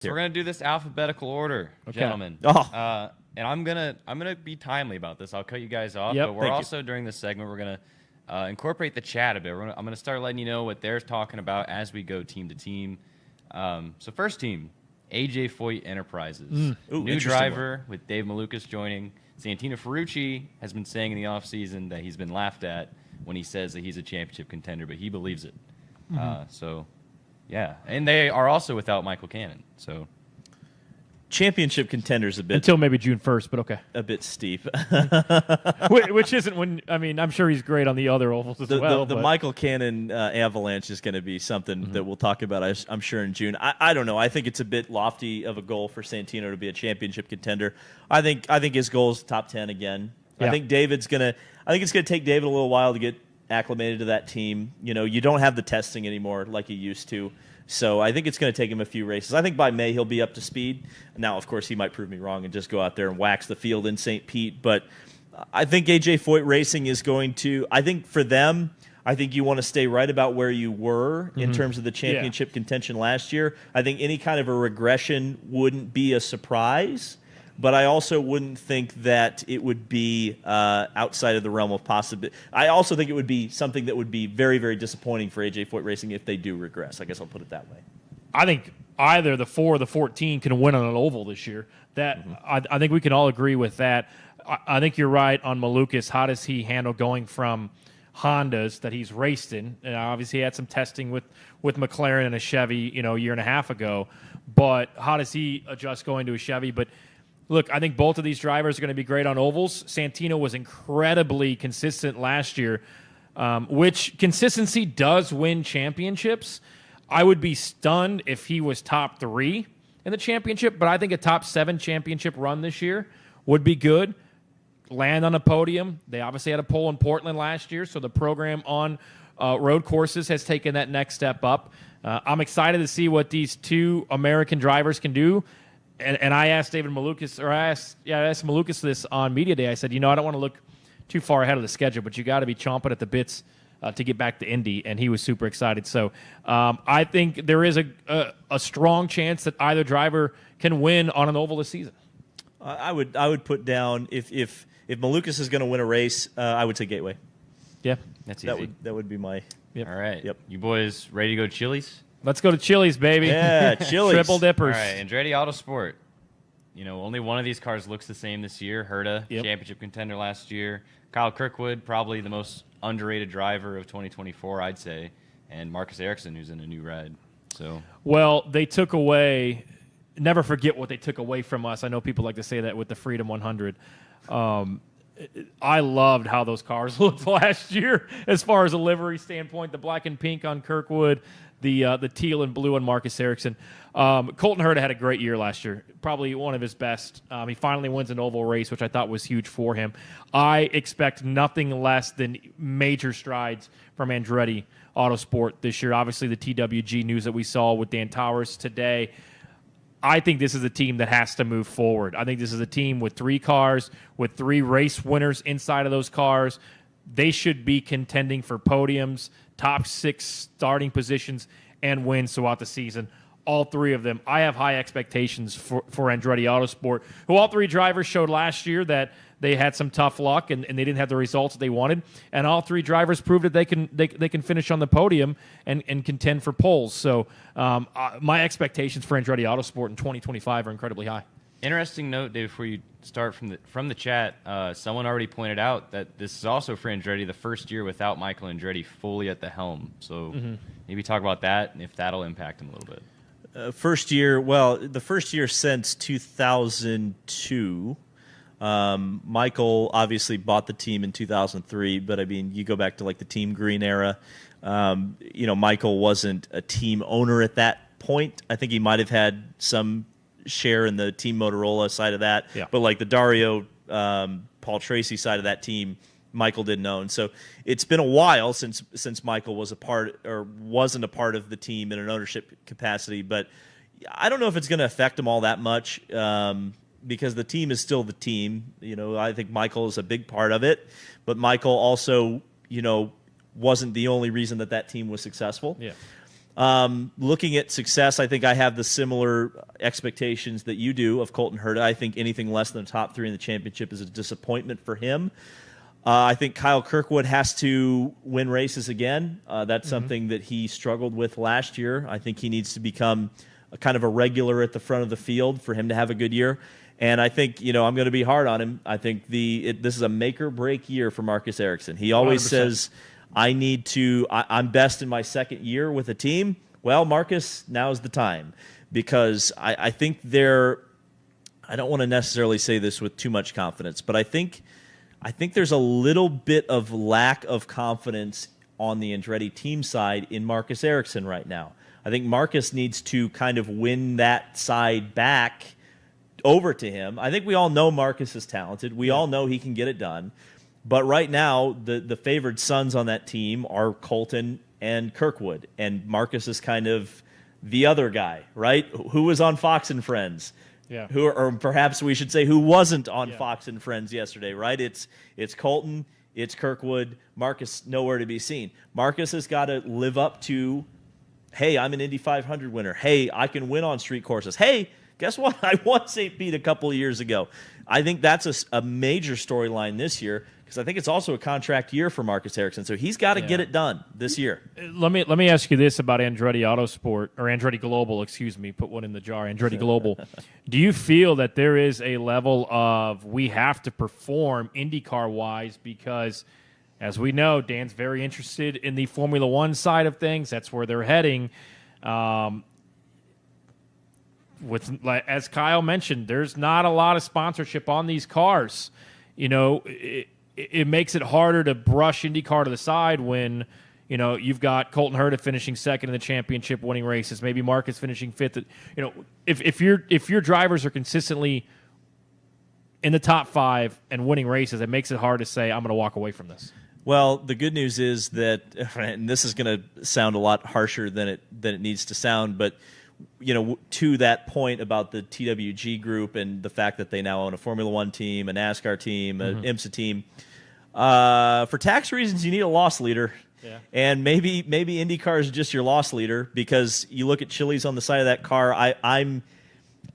So we're gonna do this alphabetical order, gentlemen. Oh. And I'm gonna be timely about this. I'll cut you guys off, Yep. but we're also during this segment we're gonna incorporate the chat a bit. I'm gonna start letting you know what they're talking about as we go team to team. So first team, AJ Foyt Enterprises, new driver with Dave Malukas joining. Santino Ferrucci has been saying in the offseason that he's been laughed at when he says that he's a championship contender, but he believes it. So. Yeah, and they are also without Michael Cannon. So, championship contenders a bit until maybe June 1st, but okay, a bit steep. Which isn't when I mean I'm sure he's great on the other ovals as well. The Michael Cannon avalanche is going to be something that we'll talk about. I'm sure in June. I don't know. I think it's a bit lofty of a goal for Santino to be a championship contender. I think his goal is top 10 again. Yeah. I think it's going to take David a little while to get acclimated to that team. You know, you don't have the testing anymore like you used to. So I think it's going to take him a few races. I think by May he'll be up to speed. Now, of course, he might prove me wrong and just go out there and wax the field in St. Pete. But I think AJ Foyt Racing is going to – I think for them, I think you want to stay right about where you were in terms of the championship contention last year. I think any kind of a regression wouldn't be a surprise. But I also wouldn't think that it would be outside of the realm of possibility. I also think it would be something that would be very, very disappointing for AJ Foyt Racing if they do regress. I guess I'll put it that way. I think either the 4 or the 14 can win on an oval this year. That I think we can all agree with that. I think you're right on Malukas. How does he handle going from Hondas that he's raced in? And obviously he had some testing with McLaren and a Chevy, a year and a half ago. But how does he adjust going to a Chevy? But look, I think both of these drivers are going to be great on ovals. Santino was incredibly consistent last year, which consistency does win championships. I would be stunned if he was top 3 in the championship, but I think a top 7 championship run this year would be good. Land on a podium. They obviously had a pole in Portland last year, so the program on road courses has taken that next step up. I'm excited to see what these 2 American drivers can do. And I asked David Malukas, I asked Malukas this on Media Day. I said, I don't want to look too far ahead of the schedule, but you got to be chomping at the bits to get back to Indy, and he was super excited. So I think there is a strong chance that either driver can win on an oval this season. I would put down if Malukas is going to win a race, I would say Gateway. Yeah, that's easy. That would be my. Yep. All right. Yep. You boys ready to go Chili's? Let's go to Chili's, baby. Yeah, Chili's. Triple dippers. All right, Andretti Autosport. Only one of these cars looks the same this year. Herta, championship contender last year. Kyle Kirkwood, probably the most underrated driver of 2024, I'd say. And Marcus Ericsson, who's in a new ride. So, well, they took away – never forget what they took away from us. I know people like to say that with the Freedom 100. I loved how those cars looked last year as far as a livery standpoint. The black and pink on Kirkwood, the teal and blue on Marcus Ericsson. Colton Herta had a great year last year, probably one of his best. He finally wins an oval race, which I thought was huge for him. I expect nothing less than major strides from Andretti Autosport this year. Obviously, the TWG news that we saw with Dan Towers today, I think this is a team that has to move forward. I think this is a team with 3 cars, with 3 race winners inside of those cars. They should be contending for podiums, top 6 starting positions, and wins throughout the season. All 3 of them. I have high expectations for Andretti Autosport, who all 3 drivers showed last year that they had some tough luck and they didn't have the results that they wanted. And all 3 drivers proved that they can finish on the podium and contend for poles. So my expectations for Andretti Autosport in 2025 are incredibly high. Interesting note, Dave, before you start from the chat, someone already pointed out that this is also for Andretti the first year without Michael Andretti fully at the helm. So maybe talk about that and if that'll impact him a little bit. The first year since 2002. Michael obviously bought the team in 2003, but I mean, you go back to like the Team Green era. Michael wasn't a team owner at that point. I think he might have had some share in the Team Motorola side of that, but like the Dario, Paul Tracy side of that team, Michael didn't own. So it's been a while since Michael was a part or wasn't a part of the team in an ownership capacity, but I don't know if it's going to affect him all that much. Because the team is still the team. I think Michael is a big part of it, but Michael also, wasn't the only reason that team was successful. Yeah. Looking at success, I think I have the similar expectations that you do of Colton Herta. I think anything less than the top 3 in the championship is a disappointment for him. I think Kyle Kirkwood has to win races again. That's something that he struggled with last year. I think he needs to become a kind of a regular at the front of the field for him to have a good year. And I think, I'm going to be hard on him. I think this is a make-or-break year for Marcus Ericsson. He always 100%. says, I'm best in my second year with a team. Well, Marcus, now's the time. Because I think I don't want to necessarily say this with too much confidence, but I think there's a little bit of lack of confidence on the Andretti team side in Marcus Ericsson right now. I think Marcus needs to kind of win that side back over to him. I think we all know Marcus is talented. We all know he can get it done. But right now, the favored sons on that team are Colton and Kirkwood. And Marcus is kind of the other guy, right? Who was on Fox and Friends. Yeah. Or perhaps we should say who wasn't on Fox and Friends yesterday, right? It's Colton, it's Kirkwood, Marcus nowhere to be seen. Marcus has got to live up to, hey, I'm an Indy 500 winner. Hey, I can win on street courses. Hey, guess what? I won St. Pete a couple of years ago. I think that's a major storyline this year because I think it's also a contract year for Marcus Ericsson. So he's got to get it done this year. Let me ask you this about Andretti Autosport, or Andretti Global, excuse me, put one in the jar, Andretti Global. Do you feel that there is a level of we have to perform IndyCar-wise because, as we know, Dan's very interested in the Formula One side of things. That's where they're heading. As Kyle mentioned, there's not a lot of sponsorship on these cars. It makes it harder to brush IndyCar to the side when, you've got Colton Herta finishing second in the championship, winning races. Maybe Marcus finishing fifth. If your drivers are consistently in the top 5 and winning races, it makes it hard to say I'm going to walk away from this. Well, the good news is that, and this is going to sound a lot harsher than it needs to sound, but to that point about the TWG group and the fact that they now own a Formula One team, a NASCAR team, an IMSA team. For tax reasons, you need a loss leader. Yeah. And maybe IndyCar is just your loss leader because you look at Chili's on the side of that car. I'm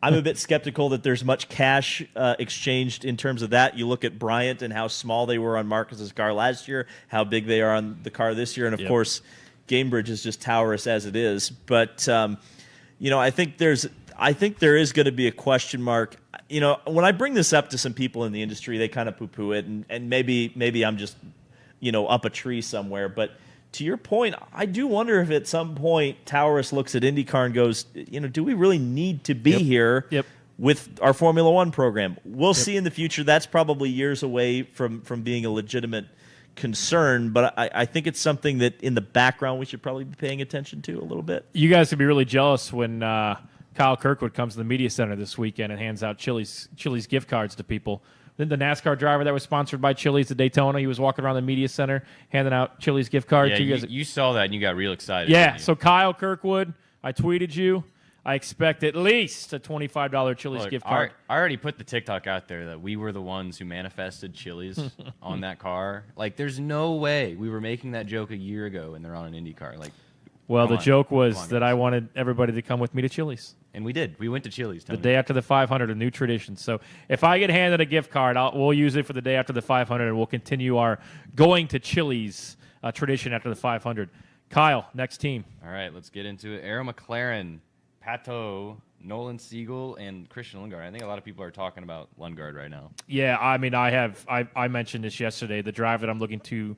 a bit skeptical that there's much cash exchanged in terms of that. You look at Bryant and how small they were on Marcus's car last year, how big they are on the car this year, and of course, Gamebridge is just towerous as it is. But I think there is going to be a question mark. When I bring this up to some people in the industry, they kind of poo-poo it, and maybe I'm just, up a tree somewhere. But to your point, I do wonder if at some point Taurus looks at IndyCar and goes, do we really need to be here with our Formula One program? We'll see in the future. That's probably years away from being a legitimate concern, but I think it's something that in the background we should probably be paying attention to a little bit. You guys could be really jealous when Kyle Kirkwood comes to the media center this weekend and hands out Chili's gift cards to people. Then the NASCAR driver that was sponsored by Chili's at Daytona, he was walking around the media center handing out Chili's gift cards. Yeah, you saw that and you got real excited. Yeah, so Kyle Kirkwood, I tweeted you. I expect at least a $25 Chili's gift card. I already put the TikTok out there that we were the ones who manifested Chili's on that car. Like, there's no way we were making that joke a year ago and they're on an Indy car. Like, well, the joke was that I wanted everybody to come with me to Chili's. And we did. We went to Chili's. The day after the 500, a new tradition. So if I get handed a gift card, we'll use it for the day after the 500, and we'll continue our going to Chili's tradition after the 500. Kyle, next team. All right, let's get into it. Arrow McLaren, Pato, Nolan Siegel, and Christian Lundgaard. I think a lot of people are talking about Lundgaard right now. Yeah, I mean, I mentioned this yesterday. The driver that I'm looking to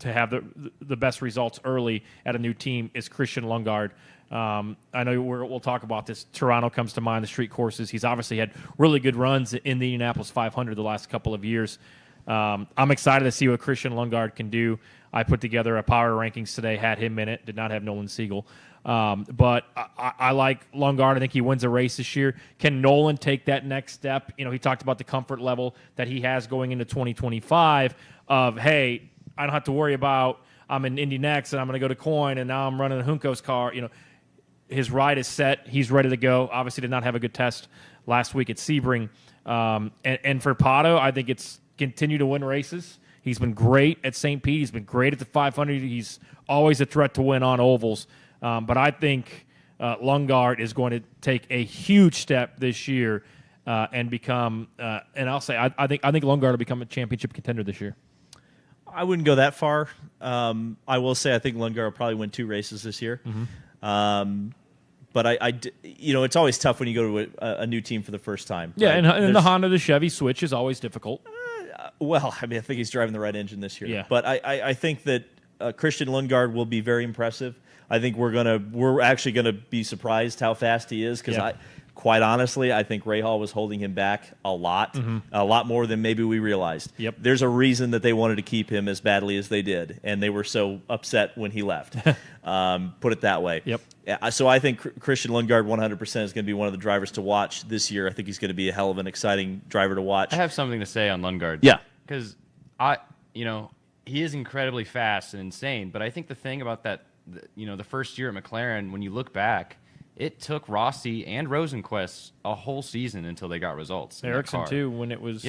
have the best results early at a new team is Christian Lundgaard. I know we'll talk about this. Toronto comes to mind, the street courses. He's obviously had really good runs in the Indianapolis 500 the last couple of years. I'm excited to see what Christian Lundgaard can do. I put together a power rankings today, had him in it, did not have Nolan Siegel. But I like Lundgaard. I think he wins a race this year. Can Nolan take that next step? He talked about the comfort level that he has going into 2025 of, hey, I don't have to worry about I'm in Indy next and I'm going to go to Coyne and now I'm running a Junko's car. His ride is set. He's ready to go. Obviously did not have a good test last week at Sebring. And for Pato, I think it's continue to win races. He's been great at St. Pete. He's been great at the 500. He's always a threat to win on ovals. But I think Lundgaard is going to take a huge step this year and become. And I'll say I think Lundgaard will become a championship contender this year. I wouldn't go that far. I will say I think Lundgaard will probably win 2 races this year. But it's always tough when you go to a new team for the first time. Yeah, right? and the Honda to Chevy switch is always difficult. Well, I mean, I think he's driving the right engine this year. Yeah. But I think that Christian Lundgaard will be very impressive. I think we're actually gonna be surprised how fast he is because quite honestly, I think Rahal was holding him back a lot more than maybe we realized. Yep. There's a reason that they wanted to keep him as badly as they did, and they were so upset when he left. Put it that way. Yep. So I think Christian Lundgaard 100% is going to be one of the drivers to watch this year. I think he's going to be a hell of an exciting driver to watch. I have something to say on Lundgaard. Yeah. Because he is incredibly fast and insane, but I think the thing about that, the first year at McLaren, when you look back, it took Rossi and Rosenquist a whole season until they got results. Ericsson too, when it was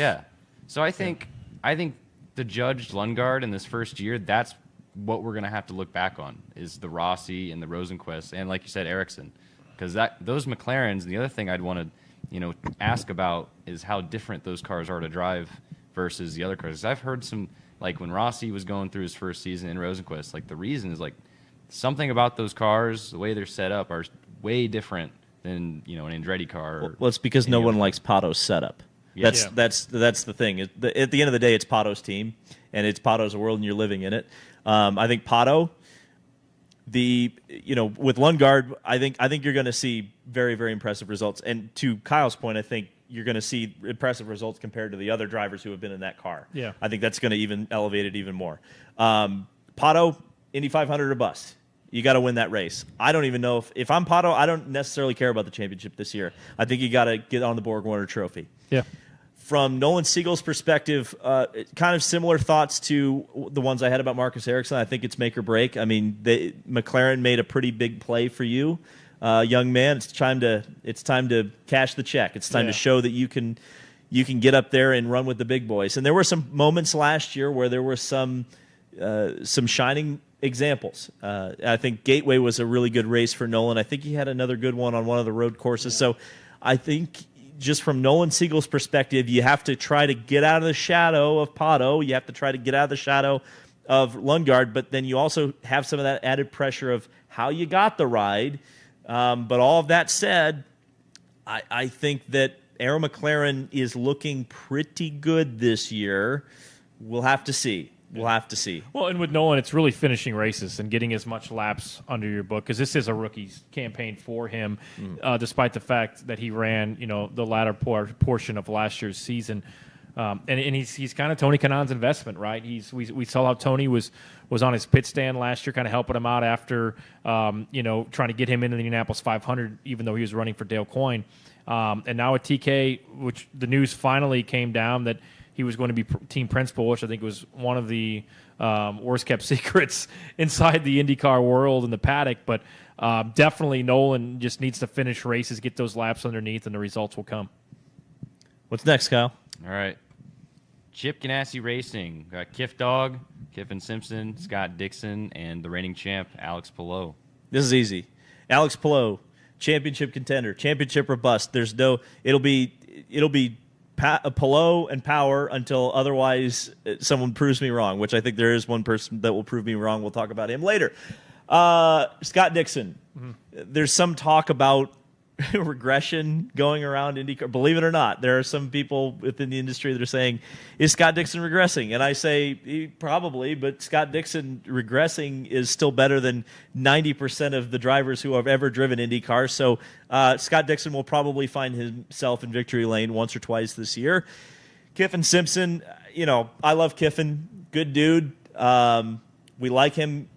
So I think the judge Lundgaard in this first year, that's what we're gonna have to look back on is the Rossi and the Rosenquist, and like you said, Ericsson, because those McLarens. And the other thing I'd want to ask about is how different those cars are to drive versus the other cars. I've heard some, like when Rossi was going through his first season in Rosenquist, like the reason is like something about those cars, the way they're set up, are way different than an Andretti car. Well, it's because no one likes Pato's setup. Yeah. That's the thing. At the end of the day, it's Pato's team, and it's Pato's world, and you're living in it. I think Pato, with Lundgaard, I think you're going to see very, very impressive results. And to Kyle's point, I think you're going to see impressive results compared to the other drivers who have been in that car. Yeah. I think that's going to even elevate it even more. Pato, Indy 500 or bust. You got to win that race. I don't even know if I'm Pato, I don't necessarily care about the championship this year. I think you got to get on the Borg-Warner Trophy. Yeah. From Nolan Siegel's perspective, kind of similar thoughts to the ones I had about Marcus Ericsson. I think it's make or break. I mean, McLaren made a pretty big play for you, young man. It's time to cash the check. It's time to show that you can get up there and run with the big boys. And there were some moments last year where there were some shining examples. I think Gateway was a really good race for Nolan. I think he had another good one on one of the road courses. Yeah. So I think just from Nolan Siegel's perspective, you have to try to get out of the shadow of Pato. You have to try to get out of the shadow of Lundgaard, but then you also have some of that added pressure of how you got the ride. But all of that said, I think that Arrow McLaren is looking pretty good this year. We'll have to see. Well, and with Nolan, it's really finishing races and getting as much laps under your book because this is a rookie's campaign for him, despite the fact that he ran, the latter portion of last year's season. And he's kind of Tony Kanaan's investment, right? We saw how Tony was on his pit stand last year, kind of helping him out after, trying to get him into the Indianapolis 500, even though he was running for Dale Coyne. And now with TK, which the news finally came down that he was going to be team principal, which I think was one of the worst-kept secrets inside the IndyCar world in the paddock. But definitely Nolan just needs to finish races, get those laps underneath, and the results will come. What's next, Kyle? All right. Chip Ganassi Racing. Got Kiff Dog, Kiffin Simpson, Scott Dixon, and the reigning champ, Alex Palou. This is easy. Alex Palou, championship contender, championship or bust. It'll be Palou and power until otherwise someone proves me wrong, which I think there is one person that will prove me wrong. We'll talk about him later. Scott Dixon. Mm-hmm. There's some talk about regression going around IndyCar. Believe it or not, there are some people within the industry that are saying, is Scott Dixon regressing? And I say, probably, but Scott Dixon regressing is still better than 90% of the drivers who have ever driven IndyCar. So Scott Dixon will probably find himself in victory lane once or twice this year. Kiffin Simpson, I love Kiffin. Good dude. We like him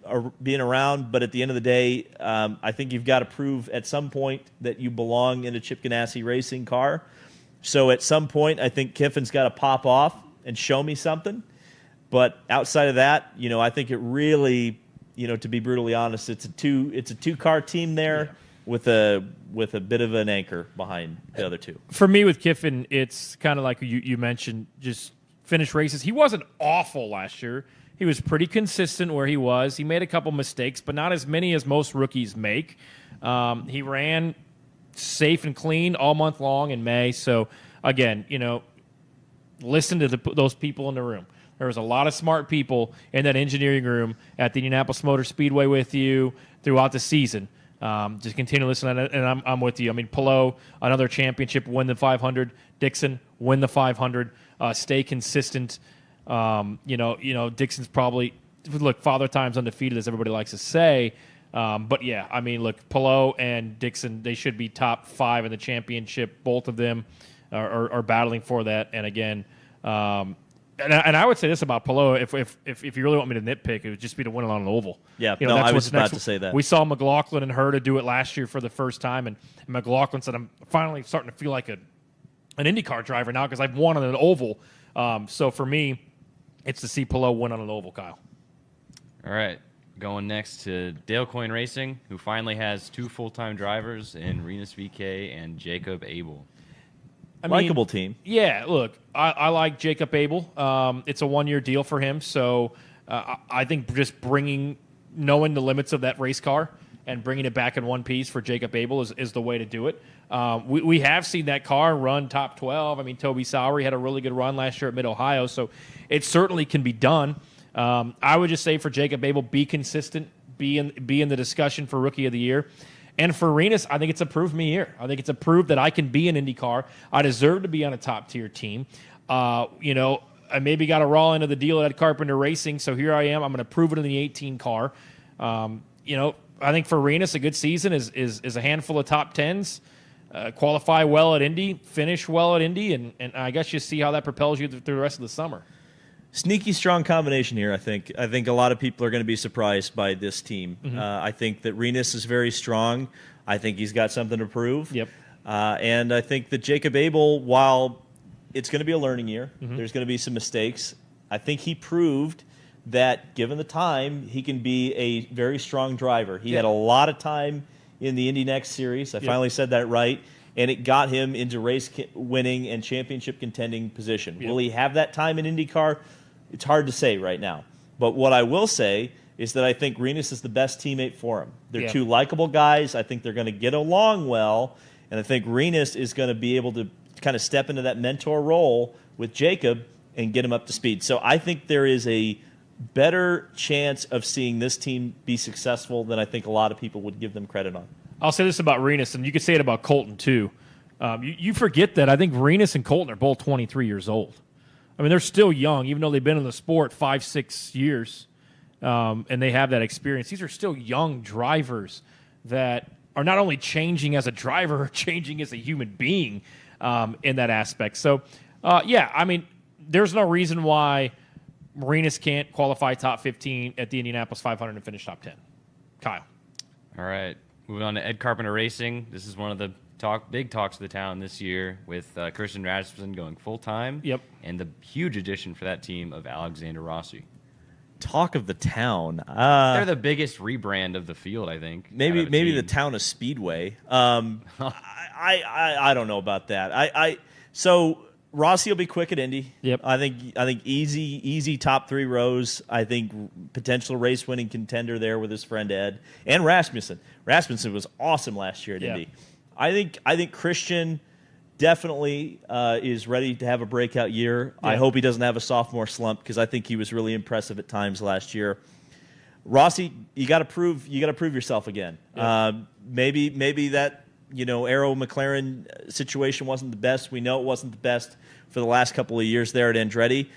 being around, but at the end of the day, I think you've got to prove at some point that you belong in a Chip Ganassi racing car. So at some point, I think Kiffin's got to pop off and show me something. But outside of that, I think it really, to be brutally honest, it's a two-car team there with a bit of an anchor behind the other two. For me with Kiffin, it's kind of like you mentioned, just finish races. He wasn't awful last year. He was pretty consistent where he was. He made a couple mistakes, but not as many as most rookies make. He ran safe and clean all month long in May. So, again, listen to those people in the room. There was a lot of smart people in that engineering room at the Indianapolis Motor Speedway with you throughout the season. Just continue to listen, and I'm with you. I mean, Palou, another championship, win the 500. Dixon, win the 500. Stay consistent. Dixon's probably, look, Father Time's undefeated, as everybody likes to say. But, yeah, I mean, look, Palou and Dixon, they should be top 5 in the championship. Both of them are battling for that. And, again, and I would say this about Palou, if you really want me to nitpick, it would just be to win it on an oval. Yeah, I was about to say that. We saw McLaughlin and Herta do it last year for the first time, and McLaughlin said, I'm finally starting to feel like an IndyCar driver now because I've won on an oval. So for me, it's to see Palou win on an oval, Kyle. All right. Going next to Dale Coyne Racing, who finally has 2 full-time drivers in Rinus VeeKay and Jacob Abel. Likeable team. Yeah, look, I like Jacob Abel. It's a 1-year deal for him, so I think just knowing the limits of that race car and bringing it back in one piece for Jacob Abel is the way to do it. We have seen that car run top 12. I mean, Toby Sowery had a really good run last year at Mid-Ohio, so it certainly can be done. I would just say for Jacob Abel, be consistent, be in the discussion for Rookie of the Year. And for Rinus, I think it's a prove me year. I think it's a prove that I can be an IndyCar. I deserve to be on a top-tier team. I maybe got a raw end of the deal at Carpenter Racing, so here I am. I'm going to prove it in the 18 car. I think for Rinus, a good season is a handful of top 10s, qualify well at Indy, finish well at Indy, and I guess you see how that propels you through the rest of the summer. Sneaky strong combination here, I think. I think a lot of people are going to be surprised by this team. Mm-hmm. I think that Rinus is very strong. I think he's got something to prove. Yep. And I think that Jacob Abel, while it's going to be a learning year, there's going to be some mistakes, I think he proved that given the time, he can be a very strong driver. He had a lot of time in the Indy Next Series. I finally said that right. And it got him into race winning and championship contending position. Yep. Will he have that time in IndyCar? It's hard to say right now. But what I will say is that I think Rinus is the best teammate for him. They're two likable guys. I think they're going to get along well. And I think Rinus is going to be able to kind of step into that mentor role with Jacob and get him up to speed. So I think there is a better chance of seeing this team be successful than I think a lot of people would give them credit on. I'll say this about Rinus, and you could say it about Colton too. You forget that I think Rinus and Colton are both 23 years old. I mean, they're still young, even though they've been in the sport 5-6 years, and they have that experience. These are still young drivers that are not only changing as a driver, changing as a human being in that aspect. So, I mean, there's no reason why Rinus can't qualify top 15 at the Indianapolis 500 and finish top 10. Kyle. All right. Moving on to Ed Carpenter Racing. This is one of the big talks of the town this year with Christian Rasmussen going full-time. Yep. And the huge addition for that team of Alexander Rossi. Talk of the town. They're the biggest rebrand of the field, I think. Maybe the town of Speedway. I don't know about that. So Rossi will be quick at Indy. Yep. I think easy top 3 rows. I think potential race winning contender there with his friend Ed and Rasmussen. Rasmussen was awesome last year at Indy. I think Christian definitely is ready to have a breakout year. Yeah. I hope he doesn't have a sophomore slump because I think he was really impressive at times last year. Rossi, you got to prove yourself again. Yeah. Maybe that Arrow McLaren situation wasn't the best. We know it wasn't the best for the last couple of years there at Andretti.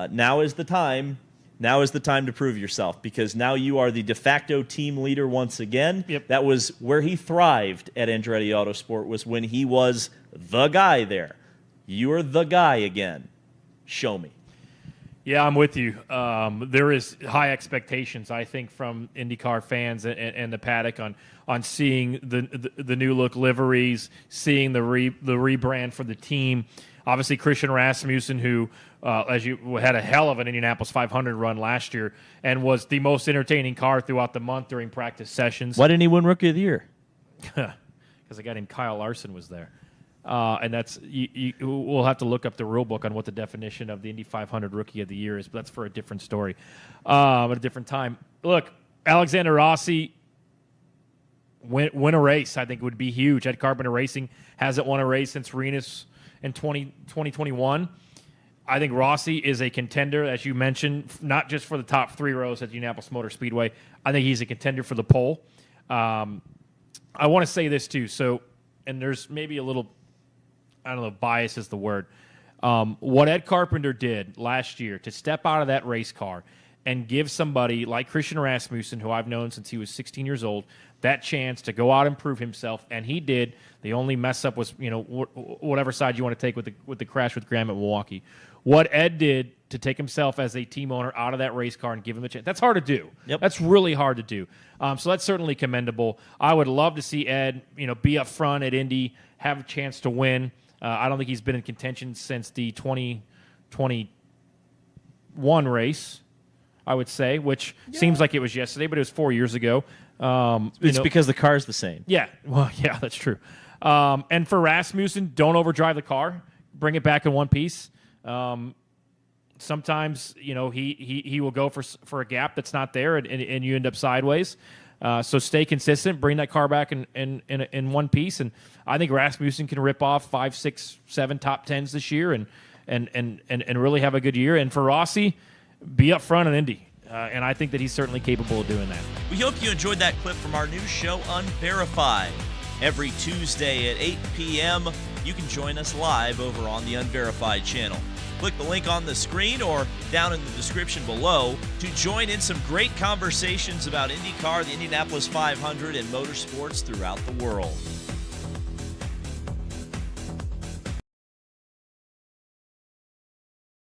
Now is the time. Now is the time to prove yourself because now you are the de facto team leader once again. Yep. That was where he thrived at Andretti Autosport was when he was the guy there. You are the guy again. Show me. Yeah, I'm with you. There is high expectations, I think, from IndyCar fans and the paddock on seeing the new look liveries, seeing the rebrand for the team. Obviously, Christian Rasmussen, who had a hell of an Indianapolis 500 run last year and was the most entertaining car throughout the month during practice sessions. Why didn't he win Rookie of the Year? Because a guy named Kyle Larson was there. And that's we'll have to look up the rule book on what the definition of the Indy 500 Rookie of the Year is, but that's for a different story at a different time. Look, Alexander Rossi win a race, I think would be huge. Ed Carpenter Racing hasn't won a race since Renus in 2021. I think Rossi is a contender, as you mentioned, not just for the top 3 rows at Indianapolis Motor Speedway. I think he's a contender for the pole. I want to say this too. So, and there's maybe a little, I don't know, bias is the word. What Ed Carpenter did last year to step out of that race car and give somebody like Christian Rasmussen, who I've known since he was 16 years old, that chance to go out and prove himself, and he did. The only mess up was, whatever side you want to take with the crash with Graham at Milwaukee. What Ed did to take himself as a team owner out of that race car and give him a chance, that's hard to do. Yep. That's really hard to do. So that's certainly commendable. I would love to see Ed, be up front at Indy, have a chance to win. I don't think he's been in contention since the 2021 race, I would say, which seems like it was yesterday, but it was 4 years ago. It's because the car's the same. Yeah, well, yeah, that's true. And for Rasmussen, don't overdrive the car. Bring it back in one piece. Sometimes, he will go for a gap that's not there, and you end up sideways. So stay consistent. Bring that car back in one piece, and I think Rasmussen can rip off 5, 6, 7 top 10s this year, and really have a good year. And for Rossi, be up front in Indy. And I think that he's certainly capable of doing that. We hope you enjoyed that clip from our new show, Unverified. Every Tuesday at 8 p.m., you can join us live over on the Unverified channel. Click the link on the screen or down in the description below to join in some great conversations about IndyCar, the Indianapolis 500, and motorsports throughout the world.